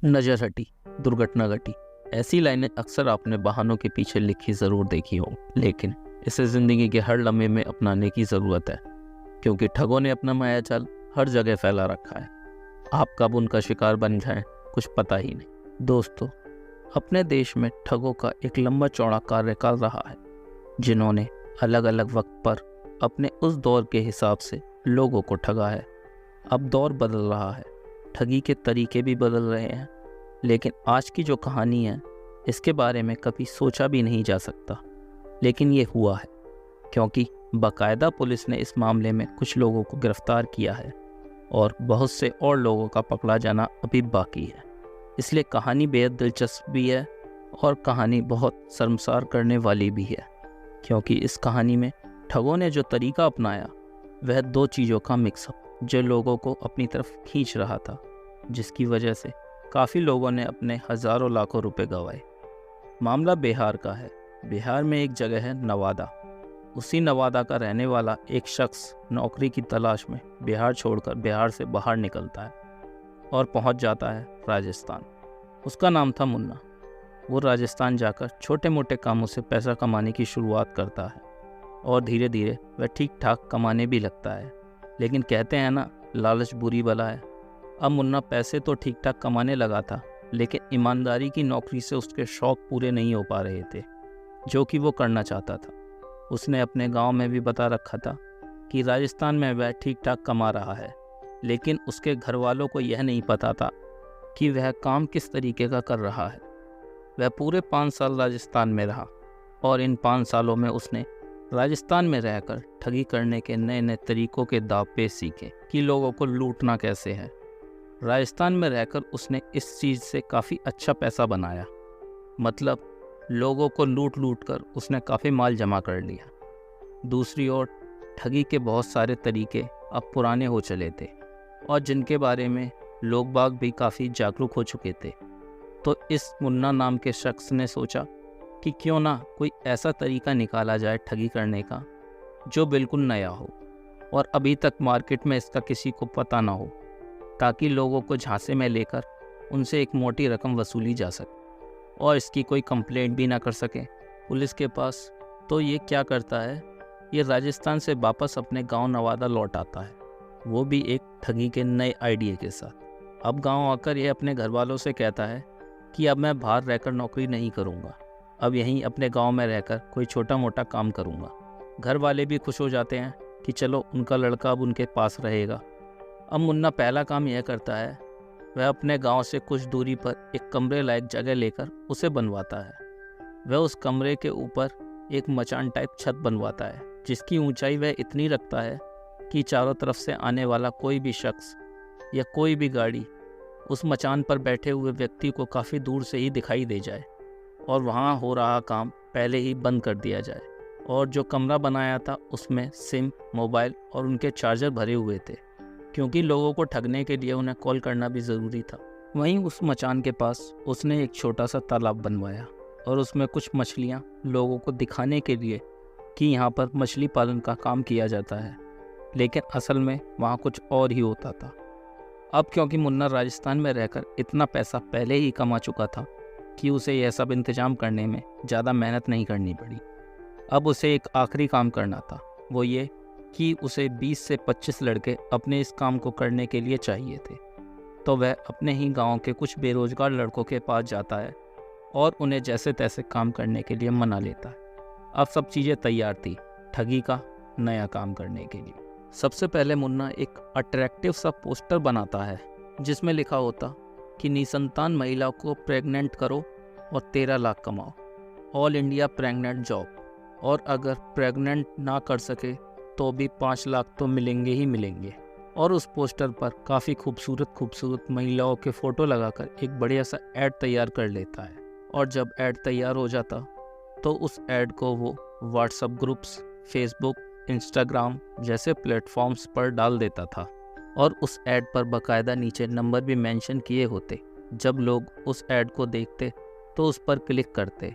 नजर हटी, दुर्घटना घटी। ऐसी लाइनें अक्सर आपने बहानों के पीछे लिखी जरूर देखी हो, लेकिन इसे जिंदगी के हर लम्हे में अपनाने की जरूरत है, क्योंकि ठगों ने अपना मायाजाल हर जगह फैला रखा है। आप कब उनका शिकार बन जाएं, कुछ पता ही नहीं। दोस्तों, अपने देश में ठगों का एक लंबा चौड़ा कार्यकाल रहा है, जिन्होंने अलग अलग वक्त पर अपने उस दौर के हिसाब से लोगों को ठगा है। अब दौर बदल रहा है, ठगी के तरीके भी बदल रहे हैं, लेकिन आज की जो कहानी है इसके बारे में कभी सोचा भी नहीं जा सकता, लेकिन ये हुआ है, क्योंकि बाकायदा पुलिस ने इस मामले में कुछ लोगों को गिरफ्तार किया है और बहुत से और लोगों का पकड़ा जाना अभी बाकी है। इसलिए कहानी बेहद दिलचस्प भी है और कहानी बहुत शर्मसार करने वाली भी है, क्योंकि इस कहानी में ठगों ने जो तरीका अपनाया वह दो चीज़ों का मिक्सअप जो लोगों को अपनी तरफ खींच रहा था, जिसकी वजह से काफ़ी लोगों ने अपने हज़ारों लाखों रुपए गंवाए। मामला बिहार का है। बिहार में एक जगह है नवादा। उसी नवादा का रहने वाला एक शख्स नौकरी की तलाश में बिहार छोड़कर बिहार से बाहर निकलता है और पहुंच जाता है राजस्थान। उसका नाम था मुन्ना। वो राजस्थान जाकर छोटे मोटे कामों से पैसा कमाने की शुरुआत करता है और धीरे धीरे वह ठीक ठाक कमाने भी लगता है। लेकिन कहते हैं ना, लालच बुरी बला है। अब मुन्ना पैसे तो ठीक ठाक कमाने लगा था, लेकिन ईमानदारी की नौकरी से उसके शौक़ पूरे नहीं हो पा रहे थे जो कि वो करना चाहता था। उसने अपने गांव में भी बता रखा था कि राजस्थान में वह ठीक ठाक कमा रहा है, लेकिन उसके घर वालों को यह नहीं पता था कि वह काम किस तरीके का कर रहा है। वह पूरे 5 साल राजस्थान में रहा और इन 5 सालों में उसने राजस्थान में रहकर ठगी करने के नए नए तरीकों के दाव पेच सीखे कि लोगों को लूटना कैसे है। राजस्थान में रहकर उसने इस चीज़ से काफ़ी अच्छा पैसा बनाया, मतलब लोगों को लूट लूट कर उसने काफ़ी माल जमा कर लिया। दूसरी ओर ठगी के बहुत सारे तरीके अब पुराने हो चले थे और जिनके बारे में लोग बाग भी काफ़ी जागरूक हो चुके थे। तो इस मुन्ना नाम के शख्स ने सोचा कि क्यों ना कोई ऐसा तरीका निकाला जाए ठगी करने का जो बिल्कुल नया हो और अभी तक मार्केट में इसका किसी को पता ना हो, ताकि लोगों को झांसे में लेकर उनसे एक मोटी रकम वसूली जा सके और इसकी कोई कंप्लेंट भी ना कर सके पुलिस के पास। तो ये क्या करता है, ये राजस्थान से वापस अपने गांव नवादा लौट आता है, वो भी एक ठगी के नए आइडिया के साथ। अब गांव आकर ये अपने घर वालों से कहता है कि अब मैं बाहर रहकर नौकरी नहीं करूँगा, अब यहीं अपने गांव में रहकर कोई छोटा मोटा काम करूँगा। घर वाले भी खुश हो जाते हैं कि चलो उनका लड़का अब उनके पास रहेगा। अब मुन्ना पहला काम यह करता है, वह अपने गांव से कुछ दूरी पर एक कमरे लायक जगह लेकर उसे बनवाता है। वह उस कमरे के ऊपर एक मचान टाइप छत बनवाता है, जिसकी ऊंचाई वह इतनी रखता है कि चारों तरफ से आने वाला कोई भी शख्स या कोई भी गाड़ी उस मचान पर बैठे हुए व्यक्ति को काफ़ी दूर से ही दिखाई दे जाए और वहाँ हो रहा काम पहले ही बंद कर दिया जाए। और जो कमरा बनाया था उसमें सिम, मोबाइल और उनके चार्जर भरे हुए थे, क्योंकि लोगों को ठगने के लिए उन्हें कॉल करना भी ज़रूरी था। वहीं उस मचान के पास उसने एक छोटा सा तालाब बनवाया और उसमें कुछ मछलियाँ लोगों को दिखाने के लिए कि यहाँ पर मछली पालन का काम किया जाता है, लेकिन असल में वहाँ कुछ और ही होता था। अब क्योंकि मुन्ना राजस्थान में रहकर इतना पैसा पहले ही कमा चुका था कि उसे यह सब इंतजाम करने में ज़्यादा मेहनत नहीं करनी पड़ी। अब उसे एक आखिरी काम करना था, वो ये कि उसे 20 से 25 लड़के अपने इस काम को करने के लिए चाहिए थे। तो वह अपने ही गांव के कुछ बेरोजगार लड़कों के पास जाता है और उन्हें जैसे तैसे काम करने के लिए मना लेता है। अब सब चीज़ें तैयार थी ठगी का नया काम करने के लिए। सबसे पहले मुन्ना एक अट्रैक्टिव सा पोस्टर बनाता है जिसमें लिखा होता कि निसंतान महिला को प्रेग्नेंट करो और 13 लाख कमाओ, ऑल इंडिया प्रेग्नेंट जॉब, और अगर प्रेग्नेंट ना कर सके तो भी 5 लाख तो मिलेंगे ही मिलेंगे। और उस पोस्टर पर काफ़ी खूबसूरत महिलाओं के फ़ोटो लगाकर एक बढ़िया सा ऐड तैयार कर लेता है। और जब ऐड तैयार हो जाता तो उस ऐड को वो व्हाट्सएप ग्रुप्स, फेसबुक, इंस्टाग्राम जैसे प्लेटफॉर्म्स पर डाल देता था और उस ऐड पर बाकायदा नीचे नंबर भी मेंशन किए होते। जब लोग उस ऐड को देखते तो उस पर क्लिक करते।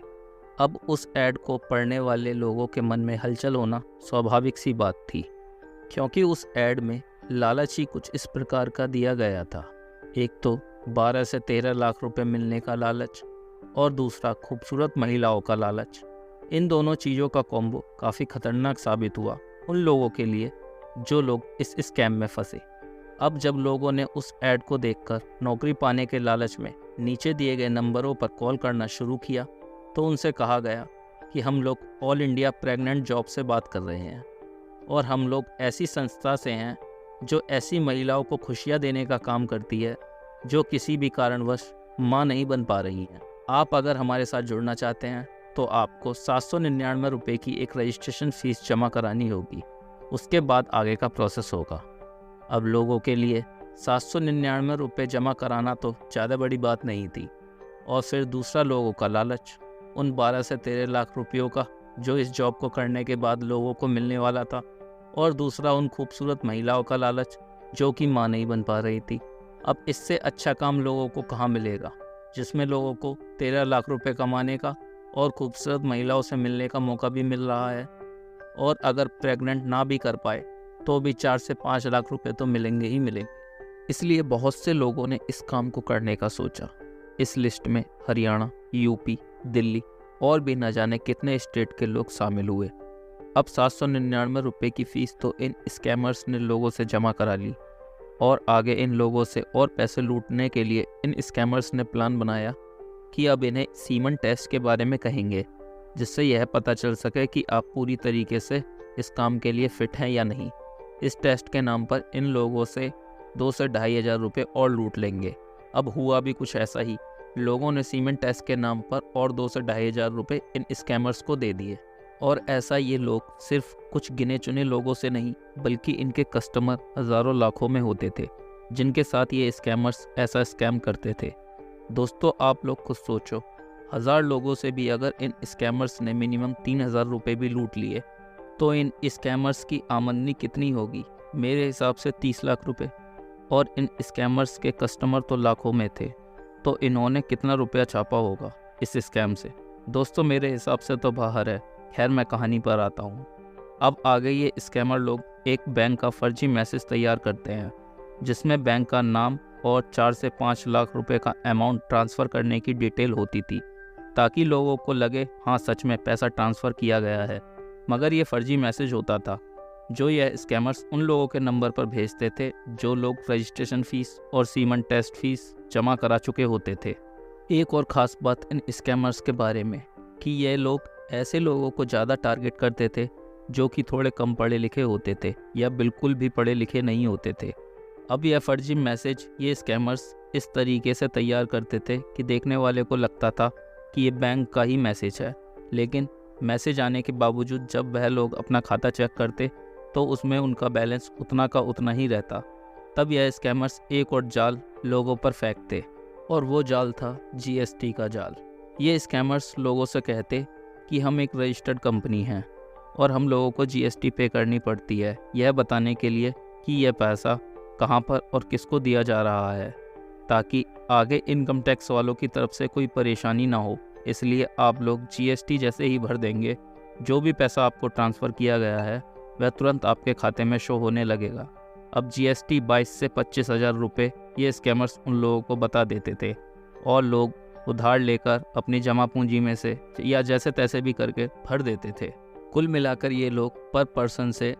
अब उस ऐड को पढ़ने वाले लोगों के मन में हलचल होना स्वाभाविक सी बात थी, क्योंकि उस ऐड में लालच ही कुछ इस प्रकार का दिया गया था। एक तो 12 से 13 लाख रुपए मिलने का लालच और दूसरा खूबसूरत महिलाओं का लालच। इन दोनों चीज़ों का कॉम्बो काफ़ी खतरनाक साबित हुआ उन लोगों के लिए जो लोग इस स्कैम में फंसे। अब जब लोगों ने उस ऐड को देखकर नौकरी पाने के लालच में नीचे दिए गए नंबरों पर कॉल करना शुरू किया तो उनसे कहा गया कि हम लोग ऑल इंडिया प्रेग्नेंट जॉब से बात कर रहे हैं और हम लोग ऐसी संस्था से हैं जो ऐसी महिलाओं को खुशियां देने का काम करती है जो किसी भी कारणवश मां नहीं बन पा रही हैं। आप अगर हमारे साथ जुड़ना चाहते हैं तो आपको 799 रुपये की एक रजिस्ट्रेशन फ़ीस जमा करानी होगी, उसके बाद आगे का प्रोसेस होगा। अब लोगों के लिए 799 रुपये जमा कराना तो ज़्यादा बड़ी बात नहीं थी, और फिर दूसरा लोगों का लालच उन 12 से 13 लाख रुपयों का जो इस जॉब को करने के बाद लोगों को मिलने वाला था, और दूसरा उन खूबसूरत महिलाओं का लालच जो कि मां नहीं बन पा रही थी। अब इससे अच्छा काम लोगों को कहाँ मिलेगा जिसमें लोगों को 13 लाख रुपए कमाने का और खूबसूरत महिलाओं से मिलने का मौका भी मिल रहा है, और अगर प्रेग्नेंट ना भी कर पाए तो भी 4 से 5 लाख रुपए तो मिलेंगे ही मिलेंगे। इसलिए बहुत से लोगों ने इस काम को करने का सोचा। इस लिस्ट में हरियाणा, यूपी, दिल्ली और भी न जाने कितने स्टेट के लोग शामिल हुए। अब 799 रुपये की फ़ीस तो इन स्कैमर्स ने लोगों से जमा करा ली, और आगे इन लोगों से और पैसे लूटने के लिए इन स्कैमर्स ने प्लान बनाया कि अब इन्हें सीमन टेस्ट के बारे में कहेंगे, जिससे यह पता चल सके कि आप पूरी तरीके से इस काम के लिए फ़िट हैं या नहीं। इस टेस्ट के नाम पर इन लोगों से 2 से 2,500 रुपये और लूट लेंगे। अब हुआ भी कुछ ऐसा ही, लोगों ने सीमन टेस्ट के नाम पर और 2 से 2,500 रुपये इन स्कैमर्स को दे दिए। और ऐसा ये लोग सिर्फ कुछ गिने चुने लोगों से नहीं बल्कि इनके कस्टमर हज़ारों लाखों में होते थे जिनके साथ ये स्कैमर्स ऐसा स्कैम करते थे। दोस्तों, आप लोग खुद सोचो, 1000 लोगों से भी अगर इन स्कैमर्स ने मिनिमम 3,000 रुपये भी लूट लिए तो इन स्कैमर्स की आमदनी कितनी होगी? मेरे हिसाब से 30 लाख रुपये, और इन स्कैमर्स के कस्टमर तो लाखों में थे, तो इन्होंने कितना रुपया छापा होगा इस स्कैम से? दोस्तों, मेरे हिसाब से तो बाहर है। खैर, मैं कहानी पर आता हूँ। अब आगे ये स्कैमर लोग एक बैंक का फर्जी मैसेज तैयार करते हैं जिसमें बैंक का नाम और 4 से 5 लाख रुपए का अमाउंट ट्रांसफ़र करने की डिटेल होती थी, ताकि लोगों को लगे हाँ सच में पैसा ट्रांसफ़र किया गया है। मगर ये फर्जी मैसेज होता था जो यह स्कैमर्स उन लोगों के नंबर पर भेजते थे जो लोग रजिस्ट्रेशन फ़ीस और सीमन टेस्ट फ़ीस जमा करा चुके होते थे। एक और ख़ास बात इन स्कैमर्स के बारे में कि ये लोग ऐसे लोगों को ज़्यादा टारगेट करते थे जो कि थोड़े कम पढ़े लिखे होते थे या बिल्कुल भी पढ़े लिखे नहीं होते थे। अब यह फर्जी मैसेज ये स्कैमर्स इस तरीके से तैयार करते थे कि देखने वाले को लगता था कि ये बैंक का ही मैसेज है, लेकिन मैसेज आने के बावजूद जब वह लोग अपना खाता चेक करते तो उसमें उनका बैलेंस उतना का उतना ही रहता। तब यह स्कैमर्स एक और जाल लोगों पर फेंकते, और वो जाल था GST का जाल। ये स्कैमर्स लोगों से कहते कि हम एक रजिस्टर्ड कंपनी हैं और हम लोगों को GST पे करनी पड़ती है, यह बताने के लिए कि यह पैसा कहां पर और किसको दिया जा रहा है, ताकि आगे इनकम टैक्स वालों की तरफ से कोई परेशानी ना हो। इसलिए आप लोग GST जैसे ही भर देंगे, जो भी पैसा आपको ट्रांसफ़र किया गया है वह तुरंत आपके खाते में शो होने लगेगा। अब GST 22 से 25,000 रुपये ये स्कैमर्स उन लोगों को बता देते थे, और लोग उधार लेकर अपनी जमा पूंजी में से या जैसे तैसे भी करके भर देते थे। कुल मिलाकर ये लोग पर पर्सन से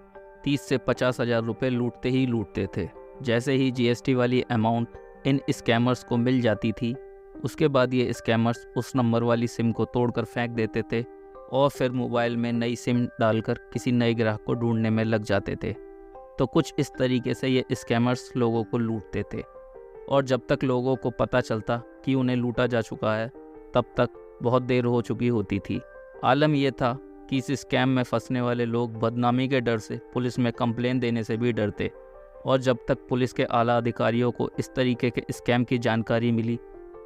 30 से 50,000 रुपये लूटते ही लूटते थे। जैसे ही GST वाली अमाउंट इन स्कैमर्स को मिल जाती थी, उसके बाद ये स्कैमर्स उस नंबर वाली सिम को तोड़कर फेंक देते थे और फिर मोबाइल में नई सिम डालकर किसी नए ग्राहक को ढूंढने में लग जाते थे। तो कुछ इस तरीके से ये स्कैमर्स लोगों को लूटते थे, और जब तक लोगों को पता चलता कि उन्हें लूटा जा चुका है तब तक बहुत देर हो चुकी होती थी। आलम यह था कि इस स्कैम में फंसने वाले लोग बदनामी के डर से पुलिस में कंप्लेन देने से भी डरते, और जब तक पुलिस के आला अधिकारियों को इस तरीके के स्कैम की जानकारी मिली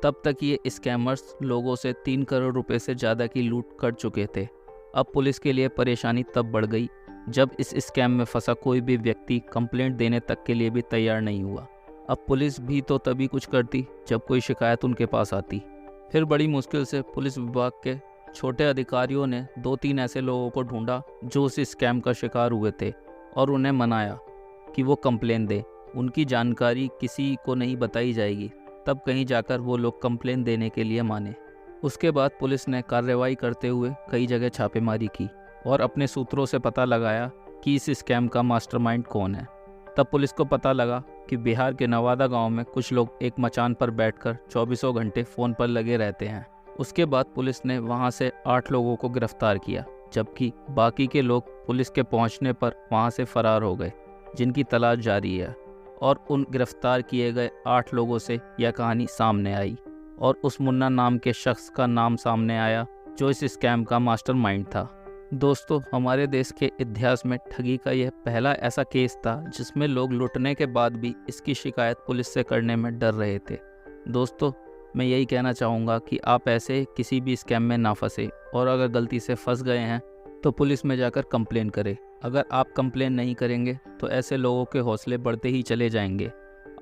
तब तक ये स्कैमर्स लोगों से 3 करोड़ रुपए से ज़्यादा की लूट कर चुके थे। अब पुलिस के लिए परेशानी तब बढ़ गई जब इस स्कैम में फंसा कोई भी व्यक्ति कंप्लेंट देने तक के लिए भी तैयार नहीं हुआ। अब पुलिस भी तो तभी कुछ करती जब कोई शिकायत उनके पास आती। फिर बड़ी मुश्किल से पुलिस विभाग के छोटे अधिकारियों ने 2-3 ऐसे लोगों को ढूंढा जो उस स्कैम का शिकार हुए थे, और उन्हें मनाया कि वो कंप्लेन दें। उनकी जानकारी किसी को नहीं बताई जाएगी, तब कहीं जाकर वो लोग कंप्लेन देने के लिए माने। उसके बाद पुलिस ने कार्रवाई करते हुए कई जगह छापेमारी की और अपने सूत्रों से पता लगाया कि इस स्कैम का मास्टरमाइंड कौन है। तब पुलिस को पता लगा कि बिहार के नवादा गांव में कुछ लोग एक मचान पर बैठकर 24 घंटे फ़ोन पर लगे रहते हैं। उसके बाद पुलिस ने वहां से 8 लोगों को गिरफ्तार किया, जबकि बाकी के लोग पुलिस के पहुंचने पर वहां से फरार हो गए, जिनकी तलाश जारी है। और उन गिरफ्तार किए गए 8 लोगों से यह कहानी सामने आई और उस मुन्ना नाम के शख्स का नाम सामने आया जो इस स्कैम का मास्टरमाइंड था। दोस्तों, हमारे देश के इतिहास में ठगी का यह पहला ऐसा केस था जिसमें लोग लुटने के बाद भी इसकी शिकायत पुलिस से करने में डर रहे थे। दोस्तों, मैं यही कहना चाहूँगा कि आप ऐसे किसी भी स्कैम में ना फंसे और अगर गलती से फंस गए हैं तो पुलिस में जाकर कंप्लेन करें। अगर आप कंप्लेन नहीं करेंगे तो ऐसे लोगों के हौसले बढ़ते ही चले जाएंगे।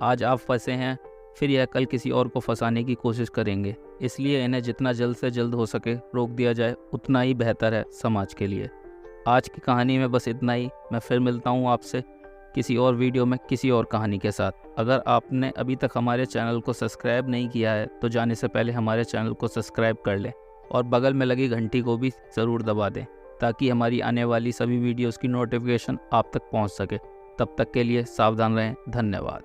आज आप फंसे हैं, फिर यह कल किसी और को फंसाने की कोशिश करेंगे। इसलिए इन्हें जितना जल्द से जल्द हो सके रोक दिया जाए, उतना ही बेहतर है समाज के लिए। आज की कहानी में बस इतना ही। मैं फिर मिलता हूँ आपसे किसी और वीडियो में किसी और कहानी के साथ। अगर आपने अभी तक हमारे चैनल को सब्सक्राइब नहीं किया है तो जाने से पहले हमारे चैनल को सब्सक्राइब कर लें और बगल में लगी घंटी को भी ज़रूर दबा दें ताकि हमारी आने वाली सभी वीडियोज़ की नोटिफिकेशन आप तक पहुँच सके। तब तक के लिए सावधान रहें। धन्यवाद।